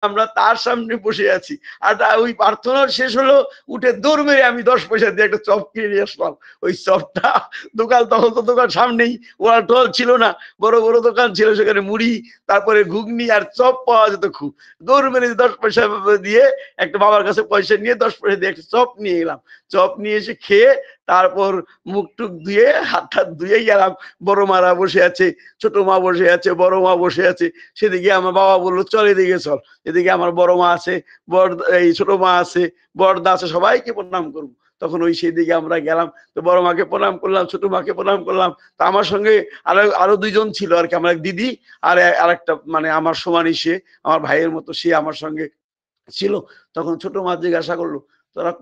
আমরা তার সামনে বসে আছি। আর ওই প্রার্থনার শেষ হলো, উঠে দৌড় মেরে আমি 10 পয়সা দিয়ে একটা চপ কিনে নিয়ে আসলাম। ওই চপটা দোকান, তখন তো দোকান সামনেই, ওয়াল টোয়াল ছিল না, বড় বড় দোকান ছিল, সেখানে মুড়ি তারপরে ঘুগনি আর চপ পাওয়া যেত খুব। দৌড় মেরে 10 পয়সা দিয়ে একটা বাবার কাছে পয়সা নিয়ে 10 পয়সা দিয়ে একটা চপ নিয়ে এলাম। চপ নিয়ে এসে খেয়ে তারপর মুখ টুক ধুয়ে হাত টাত ধুয়ে গেলাম। বড় মারা বসে আছে, ছোট মা বসে আছে, বড় মা বসে আছে। সেদিকে আমার বাবা বললো চল এদিকে চল। এদিকে আমার বড় মা আছে, এই ছোট মা আছে, বড়দা আছে, সবাইকে প্রণাম করবো। তখন ওই সেদিকে আমরা গেলাম। তো বড় মাকে প্রণাম করলাম, ছোট মাকে প্রণাম করলাম। তা আমার সঙ্গে আরো দুইজন ছিল আর কি, আমার এক দিদি আর আরেকটা মানে আমার সমানই, সে আমার ভাইয়ের মতো, সে আমার সঙ্গে ছিল। তখন ছোট মা জিজ্ঞাসা করলো, তোরা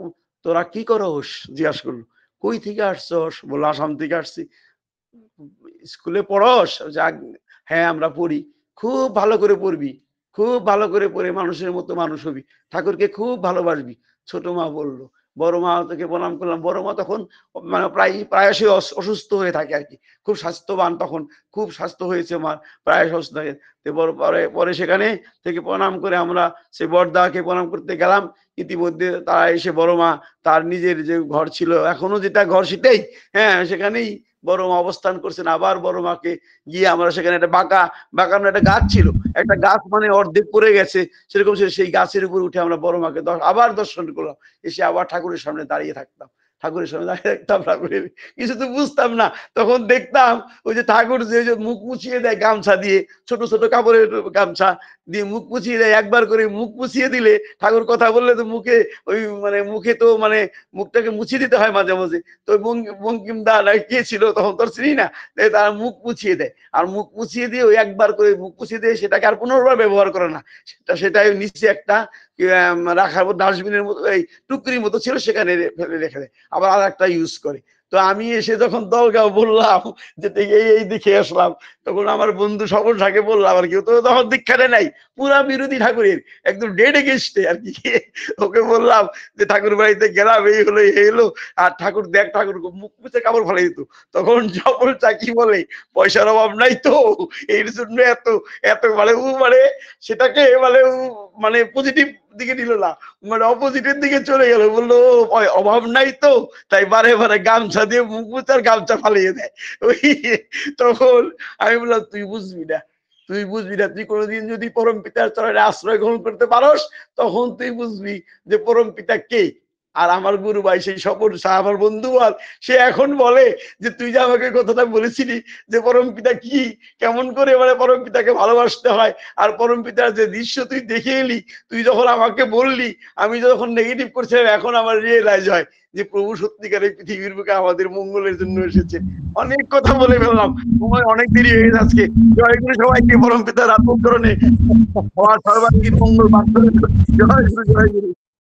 তোরা কি করস? জিজ্ঞাসা করলো, কই থেকে আসছস? বললো আসাম থেকে আসছি। স্কুলে পড়স? হ্যাঁ আমরা পড়ি। খুব ভালো করে পড়বি, খুব ভালো করে পড়ে মানুষের মতো মানুষ হবি, ঠাকুরকে খুব ভালোবাসবি। ছোট মা বললো। বড় মা থেকে প্রণাম করলাম। বড় মা তখন মানে প্রায়শই অসুস্থ হয়ে থাকে আর কি, খুব স্বাস্থ্যবান তখন, খুব স্বাস্থ্য হয়েছে মা, প্রায় অসুস্থ থাকে। পরে পরে সেখানে থেকে প্রণাম করে আমরা সেই বড়দাকে প্রণাম করতে গেলাম। ইতিমধ্যে তারা এসে বড় মা তার নিজের যে ঘর ছিল, এখনো যেটা ঘর সেটাই, হ্যাঁ সেখানেই বড় মা অবস্থান করছেন। আবার বড় মাকে গিয়ে আমরা সেখানে একটা বাঁকানো একটা গাছ ছিল, একটা গাছ মানে অর্ধেক পড়ে গেছে সেরকম ছিল, সেই গাছের উপর উঠে আমরা বড় মাকে আবার দর্শন করলাম। এসে আবার ঠাকুরের সামনে দাঁড়িয়ে থাকতাম, ঠাকুরের সামনে দাঁড়িয়ে থাকতাম। ঠাকুরের কিছু তো বুঝতাম না তখন, দেখতাম ওই যে ঠাকুর যে মুখ মুছিয়ে দেয় গামছা দিয়ে, ছোট ছোট কাপড়ের গামছা দিয়ে মুখ মুছিয়ে দেয়। একবার করে মুখ মুছিয়ে দিলে ঠাকুর কথা বললে তো মুখে ওই মানে মুখে তো মানে মুখটাকে মুছিয়ে দিতে হয় মাঝে মাঝে। তো বঙ্কিম দা না কে ছিল তখন তোর চিনি না, তারা মুখ মুছিয়ে দেয়। আর মুখ মুছিয়ে দিয়ে ওই একবার করে মুখ মুছিয়ে দিয়ে সেটাকে আর পুনর্বার ব্যবহার করে না। সেটাই নিচে একটা রাখার ডাস্টবিনের মতো এই টুকরির মতো ছিল, সেখানে ফেলে রেখে দেয়, আবার আর একটা ইউজ করে। তো আমি এসে যখন দলগাঁও বললাম যে এই দেখে আসলাম, তখন আমার বন্ধু সকল ঠাকে বললাম আর কি, তো তখন দীক্ষাটা নাই, পুরা বিরোধী ঠাকুরের, একদম ডেড এগেইনস্টে আর কি। ওকে বললাম যে ঠাকুর বাড়িতে গেলাম, এই হলো এই হলো, আর ঠাকুর দেখ, ঠাকুর মুখ মুছে কাপড় ফেলে দিত। তখন সকল চাকি বলে পয়সার অভাব নাই তো, এর জন্য এত এত মানে মানে সেটাকে মানে পজিটিভ দিকে নিল না, মানে অপোজিটের দিকে চলে গেল। বললো অভাব নাই তো, তাই বারে বারে গামছা দিয়ে মুখ মুছার গামছা ফালিয়ে দেয়। ওই তখন আমি বললাম তুই বুঝবি না, তুই বুঝবি না, তুই কোনোদিন যদি পরম পিতার চরণে আশ্রয় গ্রহণ করতে পারস তখন তুই বুঝবি যে পরম পিতা কে। আর আমার গুরু ভাই সেই স্বপন শাহ আমার বন্ধু, আর সে এখন বলে যে তুই যে আমাকে কথাটা বলেছিলি যে পরম পিতা কি, কেমন করে মানে পরম পিতাকে ভালোবাসতে হয়, আর পরম পিতার যে দৃশ্য তুই দেখে এলি, তুই যখন আমাকে বললি, আমি যখন নেগেটিভ করছিলাম, এখন আমার রিয়েলাইজ হয় যে প্রভু সত্যিকার এই পৃথিবীর বুকে আমাদের মঙ্গলের জন্য এসেছে। অনেক কথা বলে ফেললাম, সময় অনেক দেরি হয়ে গেছে আজকে। জয় গুরু, সবাইকে পরম পিতার আত্মকরণে সর্বাঙ্গীন মঙ্গল বার্তা। জয় গুরু, জয় গুরু।